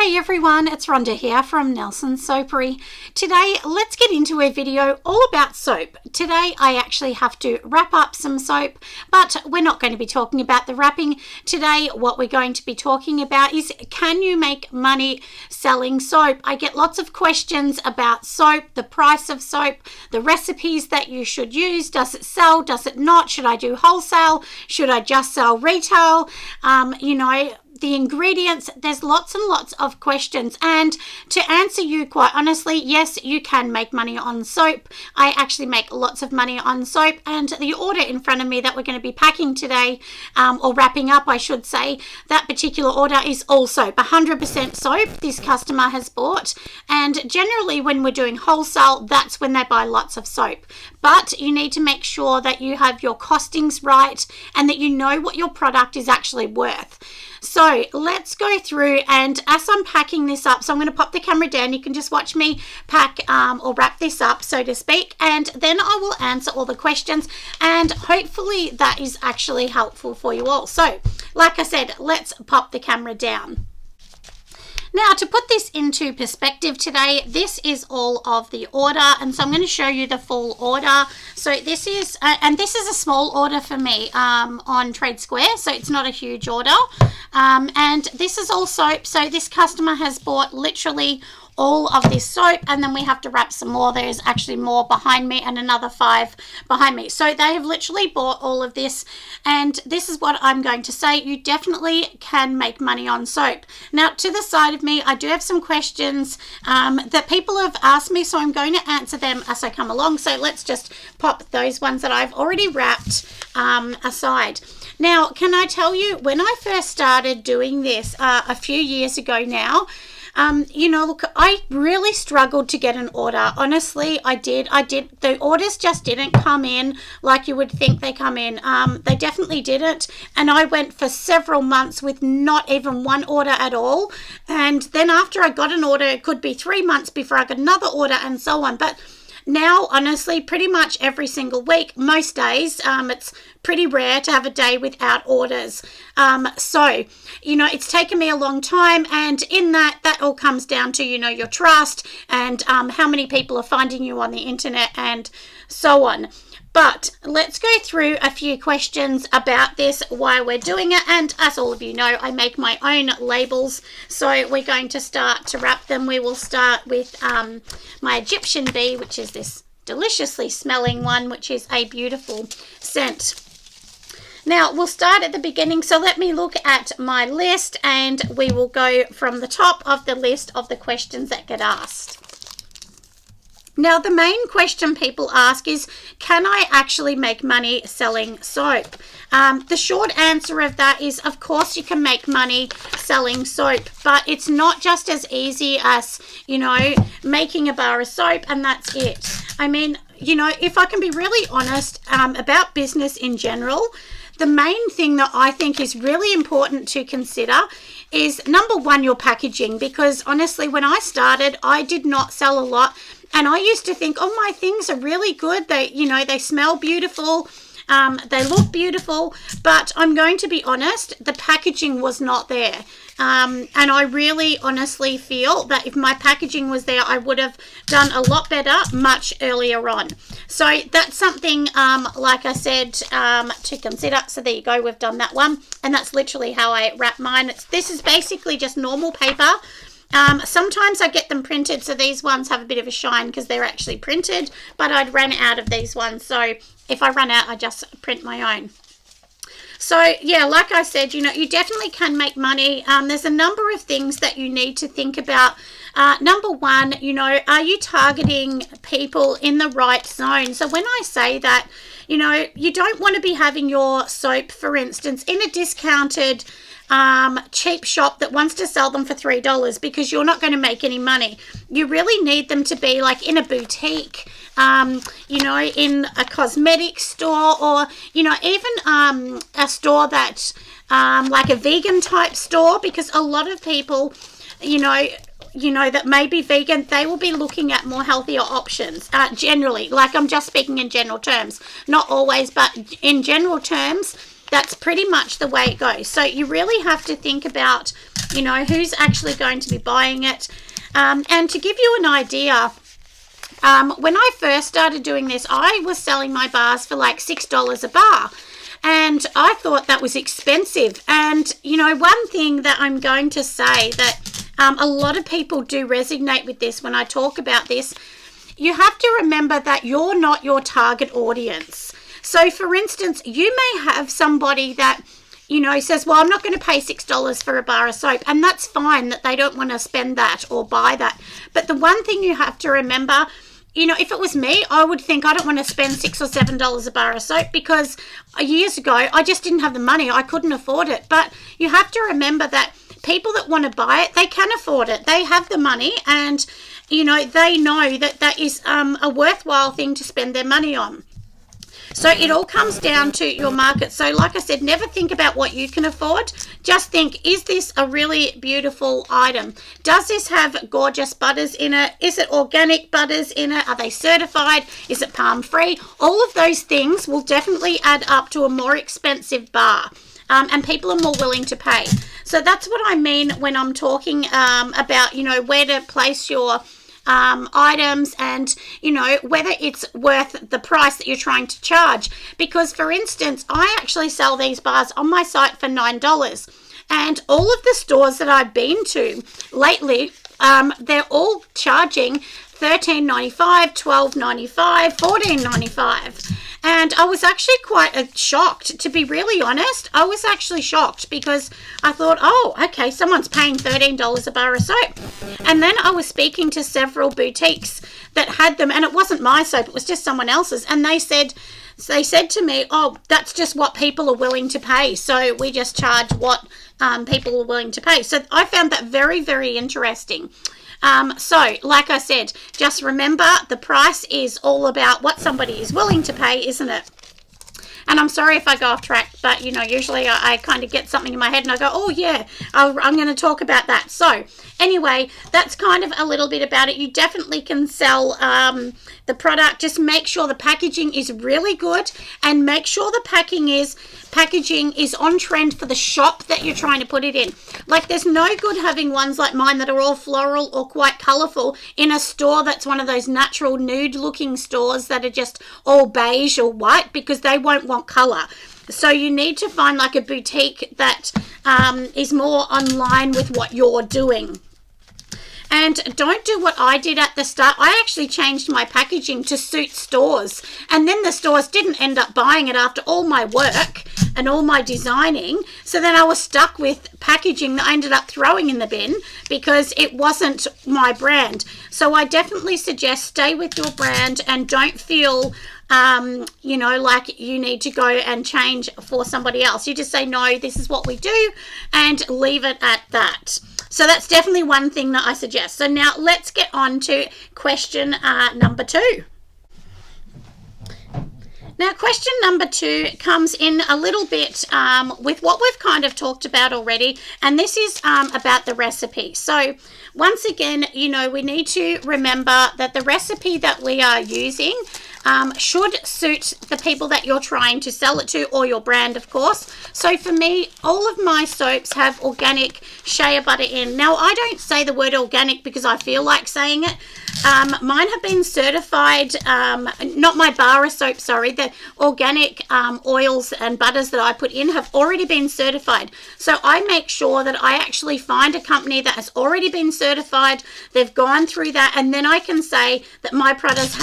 Hey everyone, it's Rhonda here from Nelson Soapery. Today, let's get into a video all about soap. Today, I actually have to wrap up some soap, but we're not going to be talking about the wrapping. Today, what we're going to be talking about is, can you make money selling soap? I get lots of questions about soap, the price of soap, the recipes that you should use. Does it sell? Does it not? Should I do wholesale? Should I just sell retail? The ingredients, there's lots and lots of questions, and to answer you quite honestly, yes, you can make money on soap. I actually make lots of money on soap, and the order in front of me that we're going to be packing today, or wrapping up I should say, that particular order is all soap, 100% soap this customer has bought. And generally when we're doing wholesale, that's when they buy lots of soap, but you need to make sure that you have your costings right and that you know what your product is actually worth. So let's go through, and as I'm packing this up, so I'm going to pop the camera down, you can just watch me pack or wrap this up, so to speak, and then I will answer all the questions, and hopefully that is actually helpful for you all. So like I said, let's pop the camera down. Now, to put this into perspective today, this is all of the order, and so I'm going to show you the full order. So this is, and this is a small order for me on Trade Square, so it's not a huge order. And this is all soap, so this customer has bought literally all of this soap, and then we have to wrap some more. There's actually more behind me and another 5 behind me. So they have literally bought all of this, and this is what I'm going to say. You definitely can make money on soap. Now, to the side of me, I do have some questions that people have asked me, so I'm going to answer them as I come along. So let's just pop those ones that I've already wrapped aside. Now, can I tell you, when I first started doing this a few years ago now, look, I really struggled to get an order. Honestly, I did. The orders just didn't come in like you would think they come in. They definitely didn't. And I went for several months with not even one order at all. And then after I got an order, it could be 3 months before I got another order, and so on. But now, honestly, pretty much every single week, most days, it's pretty rare to have a day without orders. So, it's taken me a long time, and in that all comes down to, your trust and how many people are finding you on the internet and so on. But let's go through a few questions about this, why we're doing it. And as all of you know, I make my own labels. So we're going to start to wrap them. We will start with my Egyptian bee, which is this deliciously smelling one, which is a beautiful scent. Now, we'll start at the beginning. So let me look at my list, and we will go from the top of the list of the questions that get asked. Now, the main question people ask is, can I actually make money selling soap? The short answer of that is, of course, you can make money selling soap, but it's not just as easy as, making a bar of soap and that's it. I mean, if I can be really honest about business in general, the main thing that I think is really important to consider is, number one, your packaging, because honestly, when I started, I did not sell a lot. And I used to think, oh, my things are really good. They smell beautiful. They look beautiful. But I'm going to be honest, the packaging was not there. And I really honestly feel that if my packaging was there, I would have done a lot better much earlier on. So that's something, like I said, to consider. So there you go. We've done that one. And that's literally how I wrap mine. This is basically just normal paper. Sometimes I get them printed, so these ones have a bit of a shine because they're actually printed, but I'd run out of these ones, so if I run out, I just print my own. So yeah, like I said, you definitely can make money. There's a number of things that you need to think about. Number one, are you targeting people in the right zone? So when I say that, you don't want to be having your soap, for instance, in a discounted cheap shop that wants to sell them for $3, because you're not going to make any money. You really need them to be like in a boutique, in a cosmetic store, or even a store that like a vegan type store, because a lot of people that may be vegan, they will be looking at more healthier options generally. Like, I'm just speaking in general terms, not always, but in general terms, that's pretty much the way it goes. So you really have to think about you know, who's actually going to be buying it. And to give you an idea, when I first started doing this, I was selling my bars for like $6 a bar. And I thought that was expensive. And, you know, one thing that I'm going to say that a lot of people do resonate with this when I talk about this, you have to remember that you're not your target audience. So, for instance, you may have somebody that, you know, says, well, I'm not going to pay $6 for a bar of soap. And that's fine that they don't want to spend that or buy that. But the one thing you have to remember, you know, if it was me, I would think I don't want to spend $6 or $7 a bar of soap because years ago, I just didn't have the money. I couldn't afford it. But you have to remember that people that want to buy it, they can afford it. They have the money and, you know, they know that that is a worthwhile thing to spend their money on. So it all comes down to your market. So like I said, never think about what you can afford. Just think, is this a really beautiful item? Does this have gorgeous butters in it? Is it organic butters in it? Are they certified? Is it palm free? All of those things will definitely add up to a more expensive bar. And people are more willing to pay. So that's what I mean when I'm talking about, you know, where to place your items and, you know, whether it's worth the price that you're trying to charge. Because, for instance, I actually sell these bars on my site for $9. And all of the stores that I've been to lately, they're all charging $13.95, $12.95, $14.95. And I was actually quite shocked, to be really honest. I was actually shocked because I thought, oh, okay, someone's paying $13 a bar of soap. And then I was speaking to several boutiques that had them, and it wasn't my soap, it was just someone else's. And they said to me, oh, that's just what people are willing to pay. So we just charge what people are willing to pay. So I found that very, very interesting. So, like I said, just remember the price is all about what somebody is willing to pay, isn't it? And I'm sorry if I go off track, but, you know, usually I kind of get something in my head and I go, oh, yeah, I'm going to talk about that. So, anyway, that's kind of a little bit about it. You definitely can sell the product. Just make sure the packaging is really good and make sure the packaging is on trend for the shop that you're trying to put it in. Like, there's no good having ones like mine that are all floral or quite colourful in a store that's one of those natural nude looking stores that are just all beige or white, because they won't want colour. So you need to find like a boutique that is more online with what you're doing. And don't do what I did at the start. I actually changed my packaging to suit stores. And then the stores didn't end up buying it after all my work and all my designing. So then I was stuck with packaging that I ended up throwing in the bin because it wasn't my brand. So I definitely suggest stay with your brand and don't feel you know, like you need to go and change for somebody else. You just say, no, this is what we do, and leave it at that. So that's definitely one thing that I suggest. So now let's get on to question number 2. Now, question number 2 comes in a little bit with what we've kind of talked about already, and this is about the recipe. So once again, you know, we need to remember that the recipe that we are using should suit the people that you're trying to sell it to, or your brand, of course. So for me, all of my soaps have organic shea butter in. Now, I don't say the word organic because I feel like saying it. Mine have been certified, not my bar of soap, sorry, the organic oils and butters that I put in have already been certified. So I make sure that I actually find a company that has already been certified, they've gone through that, and then I can say that my products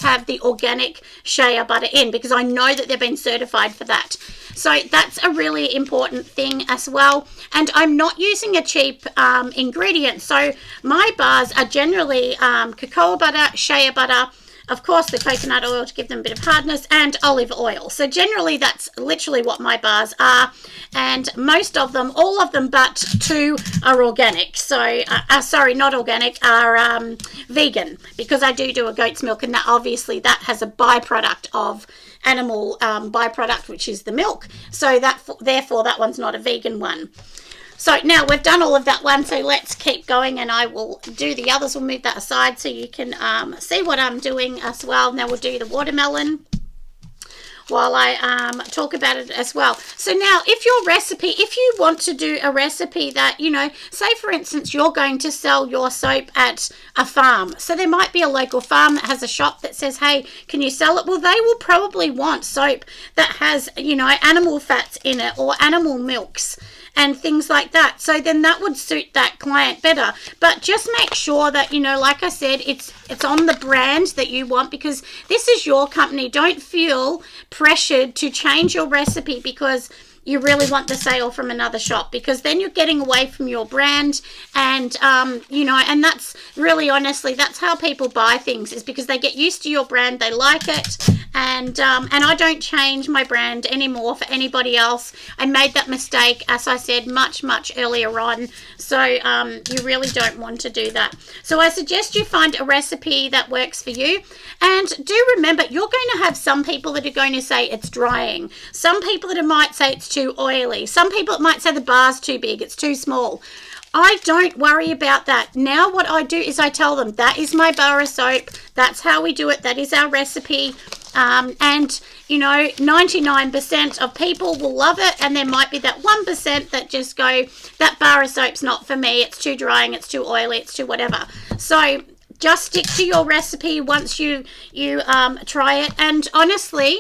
have the organic shea butter in, because I know that they've been certified for that. So that's a really important thing as well. And I'm not using a cheap ingredient. So my bars are generally cocoa butter, shea butter, of course the coconut oil to give them a bit of hardness, and olive oil. So generally that's literally what my bars are. And most of them, all of them but 2 are organic. So, sorry, not organic, are vegan, because I do a goat's milk, and that obviously that has a byproduct of animal byproduct, which is the milk. So that therefore that one's not a vegan one. So now we've done all of that one, so let's keep going, and I will do the others. We'll move that aside so you can see what I'm doing as well. Now we'll do the watermelon. while I talk about it as well. So now, if you want to do a recipe that, you know, say for instance, you're going to sell your soap at a farm. So there might be a local farm that has a shop that says, hey, can you sell it? Well, they will probably want soap that has, you know, animal fats in it or animal milks and things like that. So then that would suit that client better. But just make sure that, you know, like I said, it's on the brand that you want, because this is your company. Don't feel pressured to change your recipe because you really want the sale from another shop, because then you're getting away from your brand. And you know, and that's really, honestly, that's how people buy things, is because they get used to your brand, they like it. And I don't change my brand anymore for anybody else. I made that mistake, as I said, much earlier on. So you really don't want to do that. So I suggest you find a recipe that works for you. And do remember, you're going to have some people that are going to say it's drying. Some people that might say it's too oily. Some people might say the bar's too big, it's too small. I don't worry about that. Now what I do is I tell them, that is my bar of soap. That's how we do it. That is our recipe. And, you know, 99% of people will love it. And there might be that 1% that just go, that bar of soap's not for me. It's too drying. It's too oily. It's too whatever. So just stick to your recipe once you try it. And honestly,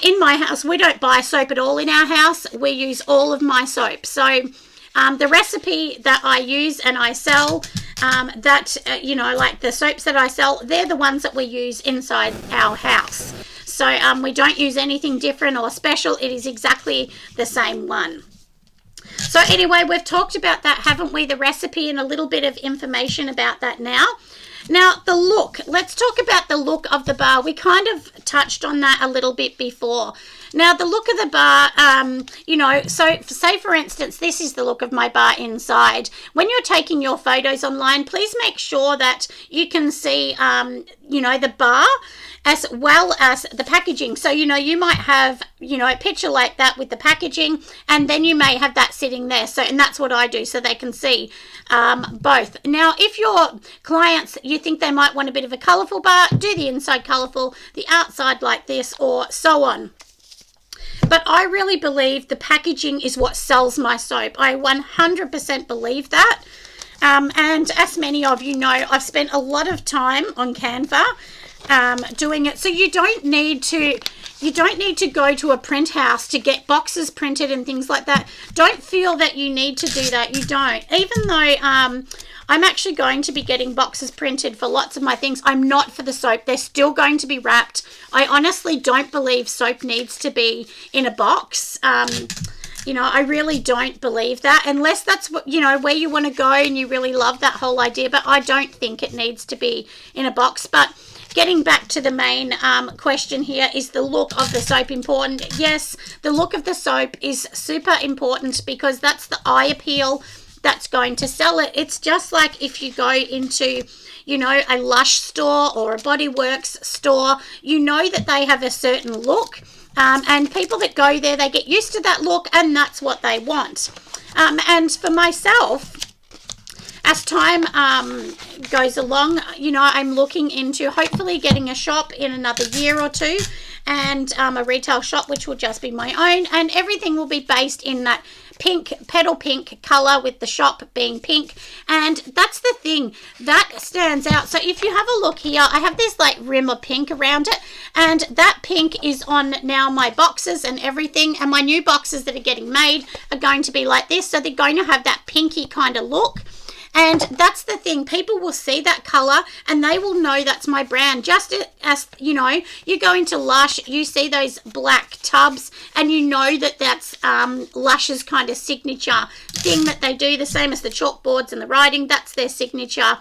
in my house, we don't buy soap at all in our house. We use all of my soap. So the recipe that I use and I sell, you know, like the soaps that I sell, they're the ones that we use inside our house. So we don't use anything different or special. It is exactly the same one. So anyway, we've talked about that, haven't we? The recipe and a little bit of information about that now. Now, the look. Let's talk about the look of the bar. We kind of touched on that a little bit before. Now, the look of the bar, you know, so say, for instance, this is the look of my bar inside. When you're taking your photos online, please make sure that you can see, you know, the bar as well as the packaging. So, you know, you might have, you know, a picture like that with the packaging, and then you may have that sitting there. So, and that's what I do, so they can see both. Now, if your clients, you think they might want a bit of a colourful bar, do the inside colourful, the outside like this, or so on. But I really believe the packaging is what sells my soap. I 100% believe that. And as many of you know, I've spent a lot of time on Canva doing it. So you don't need to go to a print house to get boxes printed and things like that. Don't feel that you need to do that. You don't. Even though I'm actually going to be getting boxes printed for lots of my things, I'm not for the soap. They're still going to be wrapped. I honestly don't believe soap needs to be in a box. You know, I really don't believe that, unless that's what, you know, where you want to go and you really love that whole idea. But I don't think it needs to be in a box. But getting back to the main question here, is the look of the soap important? Yes, the look of the soap is super important, because that's the eye appeal that's going to sell it. It's just like if you go into, you know, a Lush store or a Body Works store, you know that they have a certain look. And people that go there, they get used to that look, and that's what they want. And for myself, as time goes along, you know, I'm looking into hopefully getting a shop in another year or two, and a retail shop, which will just be my own, and everything will be based in that pink, petal pink color, with the shop being pink. And that's the thing that stands out. So if you have a look here, I have this like rim of pink around it, and that pink is on now my boxes and everything. And my new boxes that are getting made are going to be like this, so they're going to have that pinky kind of look. And that's the thing, people will see that color and they will know that's my brand. Just as, you know, you go into Lush, you see those black tubs, and you know that that's Lush's kind of signature thing that they do, the same as the chalkboards and the writing. That's their signature,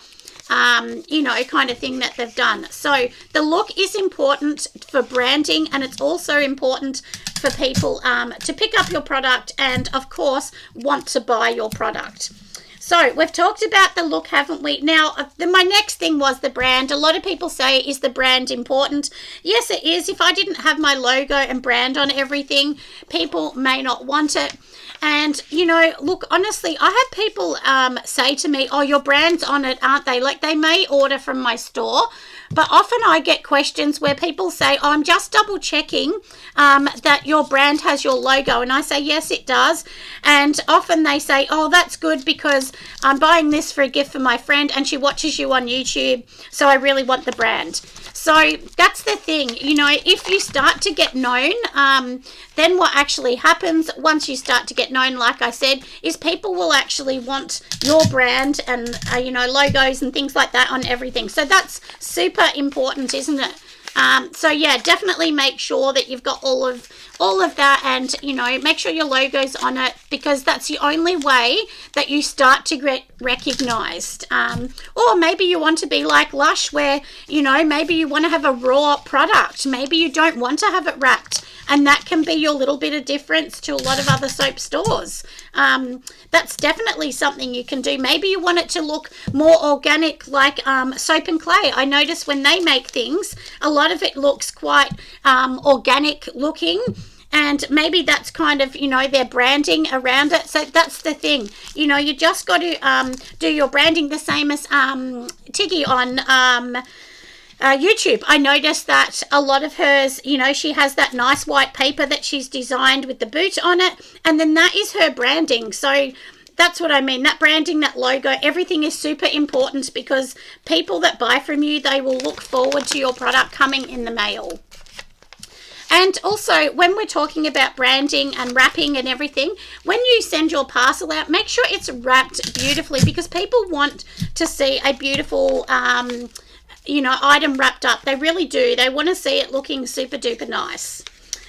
you know, kind of thing that they've done. So the look is important for branding, and it's also important for people to pick up your product and, of course, want to buy your product. So we've talked about the look, haven't we? Now, my next thing was the brand. A lot of people say, is the brand important? Yes, it is. If I didn't have my logo and brand on everything, people may not want it. And, you know, look, honestly, I have people say to me, oh, your brand's on it, aren't they? Like, they may order from my store, But often I get questions where people say, oh, I'm just double checking that your brand has your logo. And I say, yes, it does. And often they say, oh, that's good because I'm buying this for a gift for my friend and she watches you on YouTube. So I really want the brand. So that's the thing, you know, if you start to get known, then what actually happens once you start to get known, like I said, is people will actually want your brand and, you know, logos and things like that on everything. So that's super important, isn't it? So yeah, definitely make sure that you've got all of that, and you know, make sure your logo's on it, because that's the only way that you start to get recognized. Or maybe you want to be like Lush, where, you know, maybe you want to have a raw product, maybe you don't want to have it wrapped, and that can be your little bit of difference to a lot of other soap stores. That's definitely something you can do. Maybe you want it to look more organic, like Soap and Clay. I notice when they make things, a lot of it looks quite organic looking, and maybe that's kind of, you know, their branding around it. So that's the thing, you know, you just got to do your branding the same as Tiggy on YouTube. I noticed that a lot of hers, you know, she has that nice white paper that she's designed with the boot on it, and then that is her branding. So that's what I mean, that branding, that logo, everything is super important, because people that buy from you, they will look forward to your product coming in the mail. And also, when we're talking about branding and wrapping and everything, when you send your parcel out, make sure it's wrapped beautifully, because people want to see a beautiful you know, item wrapped up. They really do. They want to see it looking super duper nice.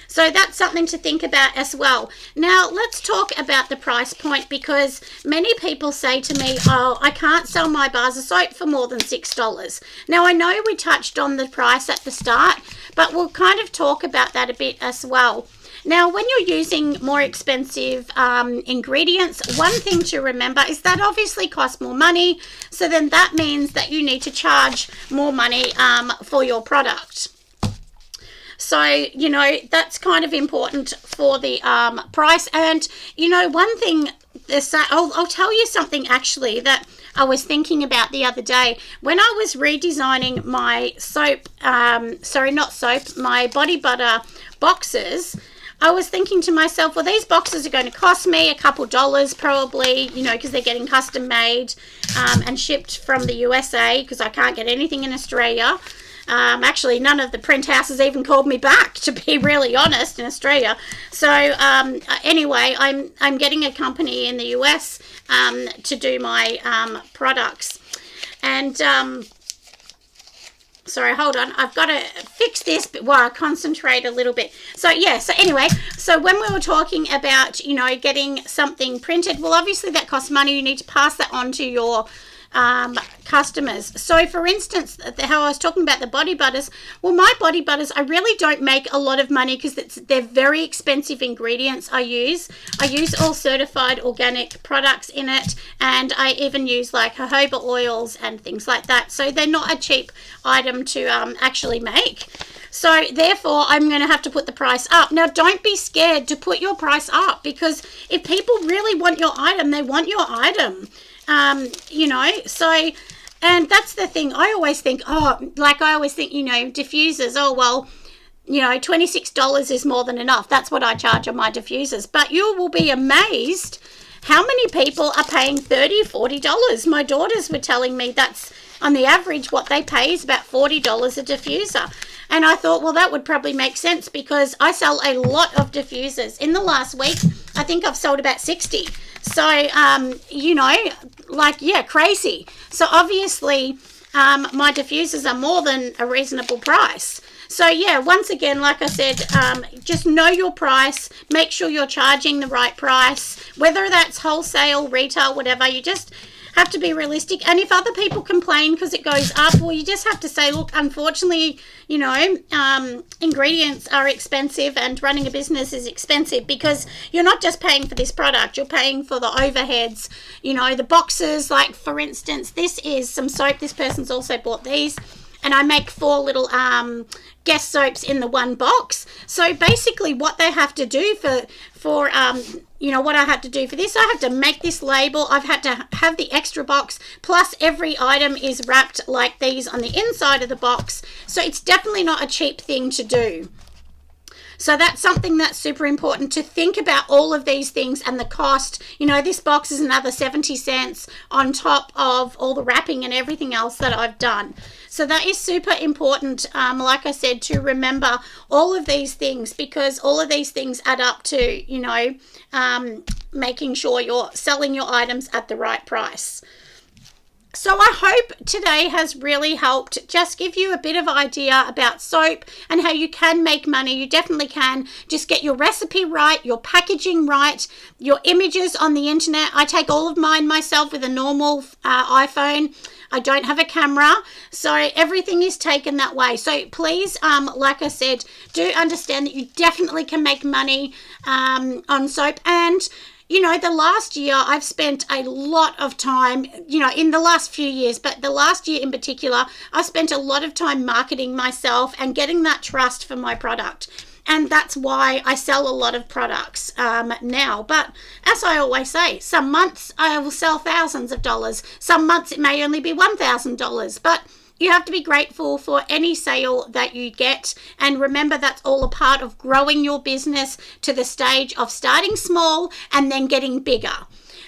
So that's something to think about as well. Now, let's talk about the price point, because many people say to me, oh, I can't sell my bars of soap for more than $6. Now, I know we touched on the price at the start, but we'll kind of talk about that a bit as well. Now, when you're using more expensive ingredients, one thing to remember is that obviously costs more money. So then that means that you need to charge more money for your product. So, you know, that's kind of important for the price. And, you know, one thing, I'll tell you something actually that I was thinking about the other day. When I was redesigning my soap, my body butter boxes, I was thinking to myself, well, these boxes are going to cost me a couple dollars probably, you know, because they're getting custom made and shipped from the USA, because I can't get anything in Australia. Actually, none of the print houses even called me back, to be really honest, in Australia. So anyway, I'm getting a company in the US to do my products. And sorry, hold on. I've got to fix this while I concentrate a little bit. So, yeah, so anyway, so when we were talking about, you know, getting something printed, well, obviously that costs money. You need to pass that on to your customers. So for instance, how I was talking about the body butters, well, my body butters, I really don't make a lot of money because they're very expensive ingredients I use all certified organic products in it, and I even use like jojoba oils and things like that. So they're not a cheap item to actually make. So therefore, I'm going to have to put the price up. Now, don't be scared to put your price up, because if people really want your item, they want your item. You know, so, and that's the thing. I always think, you know, diffusers, oh, well, you know, $26 is more than enough. That's what I charge on my diffusers. But you will be amazed how many people are paying $30, $40. My daughters were telling me that's on the average what they pay is about $40 a diffuser. And I thought, well, that would probably make sense, because I sell a lot of diffusers. In the last week, I think I've sold about 60. So, you know, like, yeah, crazy. So obviously, my diffusers are more than a reasonable price. So, yeah, once again, like I said, just know your price. Make sure you're charging the right price, whether that's wholesale, retail, whatever. You just have to be realistic. And if other people complain because it goes up, well, you just have to say, look, unfortunately, you know, ingredients are expensive and running a business is expensive, because you're not just paying for this product, you're paying for the overheads, you know, the boxes. Like, for instance, this is some soap. This person's also bought these. and I make 4 little guest soaps in the one box. So basically what they have to do for you know, what I had to do for this, I had to make this label. I've had to have the extra box, plus every item is wrapped like these on the inside of the box. So it's definitely not a cheap thing to do. So that's something that's super important, to think about all of these things and the cost. You know, this box is another 70 cents on top of all the wrapping and everything else that I've done. So that is super important, like I said, to remember all of these things, because all of these things add up to, you know, making sure you're selling your items at the right price. So I hope today has really helped just give you a bit of idea about soap and how you can make money. You definitely can. Just get your recipe right, your packaging right, your images on the internet. I take all of mine myself with a normal iPhone. I don't have a camera, so everything is taken that way. So please, like I said, do understand that you definitely can make money on soap. And you know, the last year I've spent a lot of time, you know, in the last few years, but the last year in particular, I've spent a lot of time marketing myself and getting that trust for my product. And that's why I sell a lot of products now. But as I always say, some months I will sell thousands of dollars. Some months it may only be $1,000. But you have to be grateful for any sale that you get. And remember, that's all a part of growing your business to the stage of starting small and then getting bigger.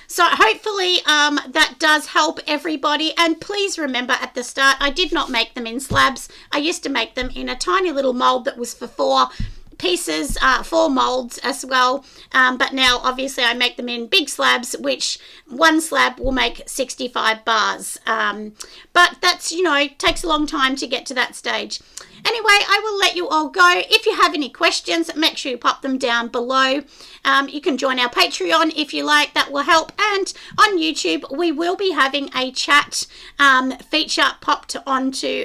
So hopefully that does help everybody. And please remember, at the start, I did not make them in slabs. I used to make them in a tiny little mold that was for 4 pieces, 4 molds as well, but now obviously I make them in big slabs, which one slab will make 65 bars, but that's, you know, takes a long time to get to that stage. Anyway, I will let you all go. If you have any questions, make sure you pop them down below. You can join our Patreon if you like, that will help. And on YouTube, we will be having a chat feature popped onto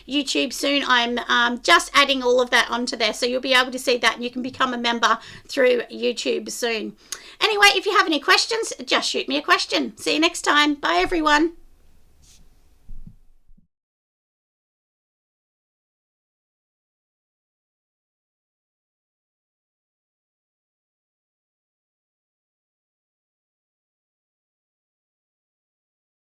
YouTube soon. I'm just adding all of that onto there, so you'll be able to see that, and you can become a member through YouTube soon. Anyway, if you have any questions, just shoot me a question. See you next time. Bye, everyone.